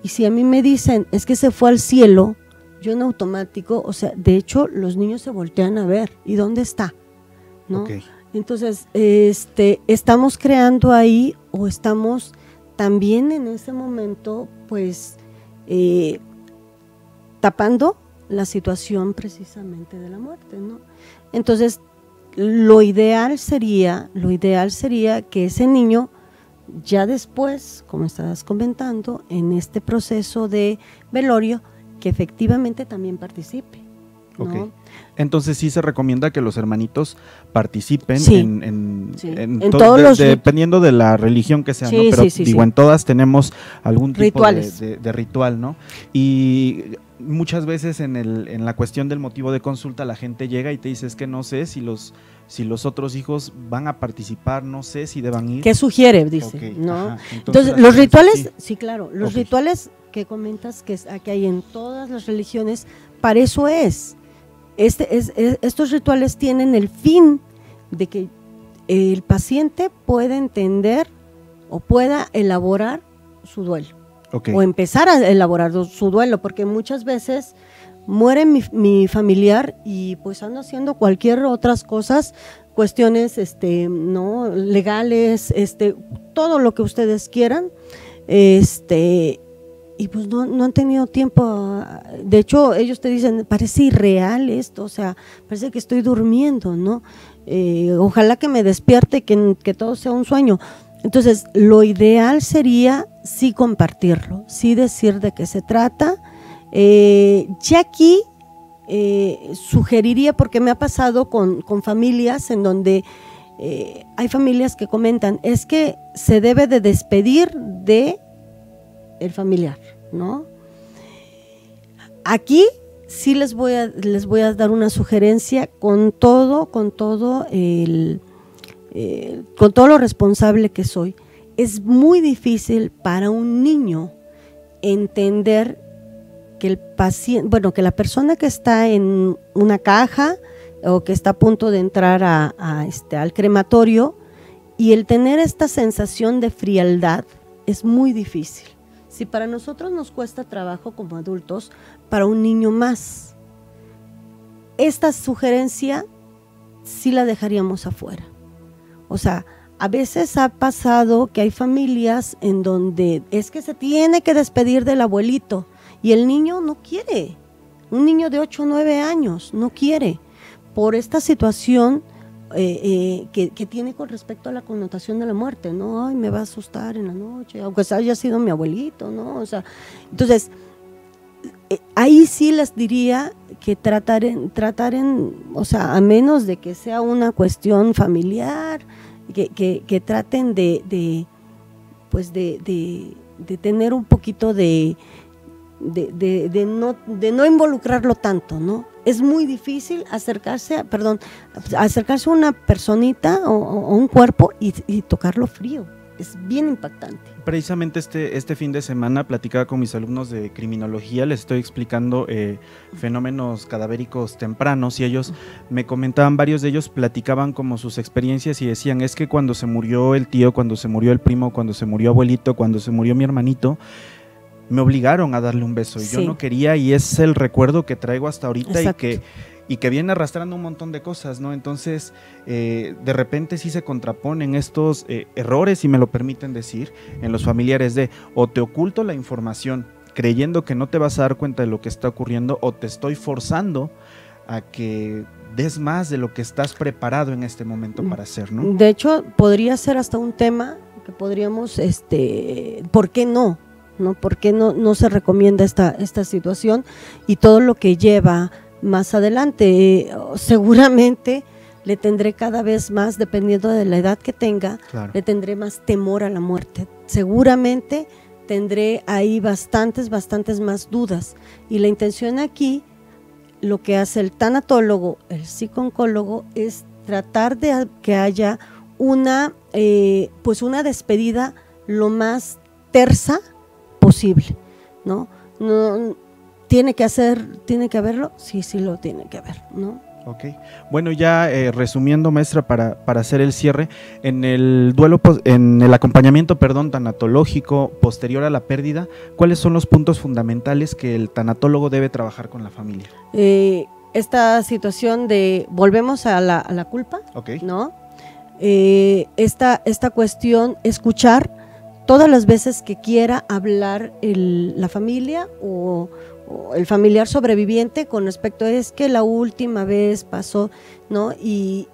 y si a mí me dicen es que se fue al cielo, yo en automático, o sea, de hecho los niños se voltean a ver, ¿y dónde está? ¿No? Okay. Entonces, estamos creando ahí, o estamos también en ese momento, pues, tapando la situación precisamente de la muerte, ¿no? Entonces, lo ideal sería que ese niño, ya después, como estabas comentando, en este proceso de velorio, que efectivamente también participe, ¿no? Okay. Entonces sí se recomienda que los hermanitos participen, sí, en todos los dependiendo de la religión que sea, sí, ¿no? Pero digo, en todas tenemos algún tipo de ritual, ¿no? Y muchas veces en la cuestión del motivo de consulta la gente llega y te dice, es que no sé si los otros hijos van a participar, no sé si deban ir. ¿Qué sugiere? Dice, okay, ¿no? Ajá. Entonces los rituales, sí, claro, los okay, rituales que comentas que hay en todas las religiones, para eso es. Estos rituales tienen el fin de que el paciente pueda entender o pueda elaborar su duelo, okay, o empezar a elaborar su duelo, porque muchas veces muere mi familiar y pues ando haciendo cualquier otras cosas, cuestiones no legales, todo lo que ustedes quieran, y pues no han tenido tiempo. De hecho, ellos te dicen, parece irreal esto, o sea, parece que estoy durmiendo, ¿no? Ojalá que me despierte, que todo sea un sueño. Entonces, lo ideal sería sí compartirlo, sí decir de qué se trata. Ya aquí sugeriría, porque me ha pasado con familias en donde hay familias que comentan, es que se debe de despedir de el familiar, ¿no? Aquí sí les voy a dar una sugerencia con todo lo responsable que soy. Es muy difícil para un niño entender que el paciente, que la persona que está en una caja o que está a punto de entrar al crematorio, y el tener esta sensación de frialdad es muy difícil. Si para nosotros nos cuesta trabajo como adultos, para un niño más. Esta sugerencia sí la dejaríamos afuera. O sea, a veces ha pasado que hay familias en donde es que se tiene que despedir del abuelito y el niño no quiere. Un niño de 8 o 9 años no quiere, por esta situación que tiene con respecto a la connotación de la muerte, ¿no? Ay, me va a asustar en la noche, aunque haya sido mi abuelito, ¿no? O sea, entonces, ahí sí les diría que trataran, o sea, a menos de que sea una cuestión familiar, que traten de tener un poquito de no involucrarlo tanto, ¿no? Es muy difícil acercarse a una personita o un cuerpo y tocarlo frío. Es bien impactante. Precisamente este fin de semana platicaba con mis alumnos de criminología, les estoy explicando fenómenos cadavéricos tempranos y ellos me comentaban, varios de ellos platicaban como sus experiencias y decían, es que cuando se murió el tío, cuando se murió el primo, cuando se murió abuelito, cuando se murió mi hermanito, me obligaron a darle un beso y yo no quería, y es el recuerdo que traigo hasta ahorita y que viene arrastrando un montón de cosas, ¿no? Entonces, de repente sí se contraponen estos errores, si me lo permiten decir, en los familiares de o te oculto la información creyendo que no te vas a dar cuenta de lo que está ocurriendo, o te estoy forzando a que des más de lo que estás preparado en este momento para hacer, ¿no? De hecho, podría ser hasta un tema que podríamos, ¿por qué no? ¿No? ¿Por qué no se recomienda esta situación y todo lo que lleva más adelante? Seguramente le tendré cada vez más, dependiendo de la edad que tenga, claro, le tendré más temor a la muerte. Seguramente tendré ahí bastantes más dudas. Y la intención aquí, lo que hace el tanatólogo, el psicooncólogo, es tratar de que haya una despedida lo más tersa posible, ¿no? No tiene que haberlo, sí lo tiene que haber, ¿no? Ok, bueno, ya resumiendo, maestra, para hacer el cierre, en el duelo, en el acompañamiento, tanatológico posterior a la pérdida, ¿cuáles son los puntos fundamentales que el tanatólogo debe trabajar con la familia? Esta situación de, volvemos a la culpa, okay, ¿no? Esta cuestión, escuchar todas las veces que quiera hablar la familia o el familiar sobreviviente con respecto a es que la última vez pasó, ¿no? Y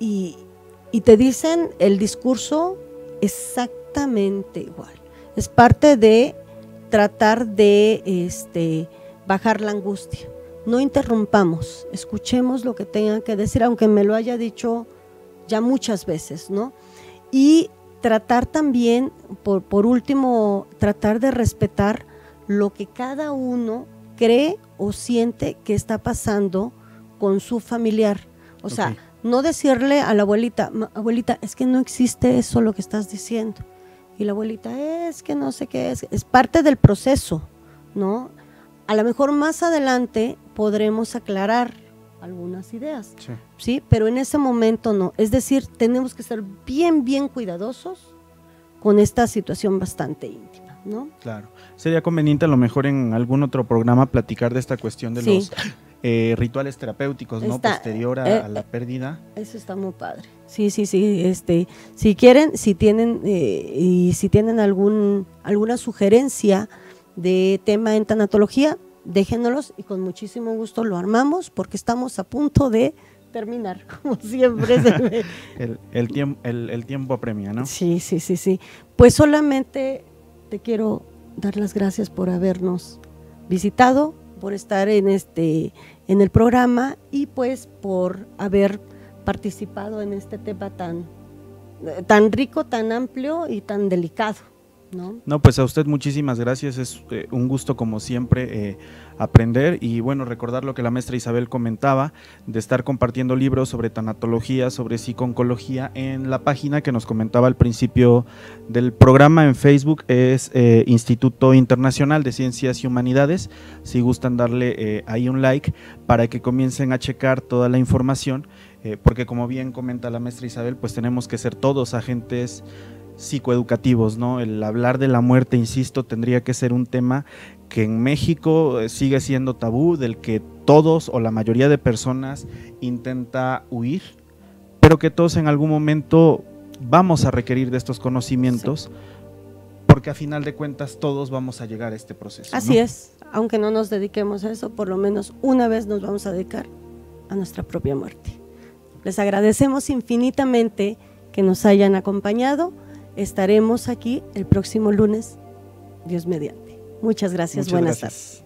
te dicen el discurso exactamente igual. Es parte de tratar de bajar la angustia. No interrumpamos, escuchemos lo que tengan que decir, aunque me lo haya dicho ya muchas veces, ¿no? Y tratar también, por último, tratar de respetar lo que cada uno cree o siente que está pasando con su familiar. O sea, no decirle a la abuelita, abuelita, es que no existe eso lo que estás diciendo. Y la abuelita, es que no sé qué es parte del proceso, ¿no? A lo mejor más adelante podremos aclarar algunas ideas, ¿sí? Pero en ese momento no. Es decir, tenemos que ser bien cuidadosos con esta situación bastante íntima, ¿no? Claro. Sería conveniente a lo mejor en algún otro programa platicar de esta cuestión de los rituales terapéuticos, ¿no? Posterior a la pérdida. Eso está muy padre. Sí. Si quieren, si tienen alguna sugerencia de tema en tanatología, déjenoslos y con muchísimo gusto lo armamos, porque estamos a punto de terminar, como siempre. el tiempo apremia, ¿no? Sí. Pues solamente te quiero dar las gracias por habernos visitado, por estar en el programa y pues por haber participado en este tema tan rico, tan amplio y tan delicado. No, pues a usted muchísimas gracias, es un gusto como siempre aprender y bueno, recordar lo que la maestra Isabel comentaba, de estar compartiendo libros sobre tanatología, sobre psicooncología en la página que nos comentaba al principio del programa en Facebook, es Instituto Internacional de Ciencias y Humanidades. Si gustan darle ahí un like para que comiencen a checar toda la información, porque como bien comenta la maestra Isabel, pues tenemos que ser todos agentes psicoeducativos, ¿no? El hablar de la muerte, insisto, tendría que ser un tema que en México sigue siendo tabú, del que todos o la mayoría de personas intenta huir, pero que todos en algún momento vamos a requerir de estos conocimientos, porque a final de cuentas todos vamos a llegar a este proceso. Así ¿no? es, aunque no nos dediquemos a eso, por lo menos una vez nos vamos a dedicar a nuestra propia muerte. Les agradecemos infinitamente que nos hayan acompañado. Estaremos aquí el próximo lunes, Dios mediante. Muchas gracias, buenas tardes.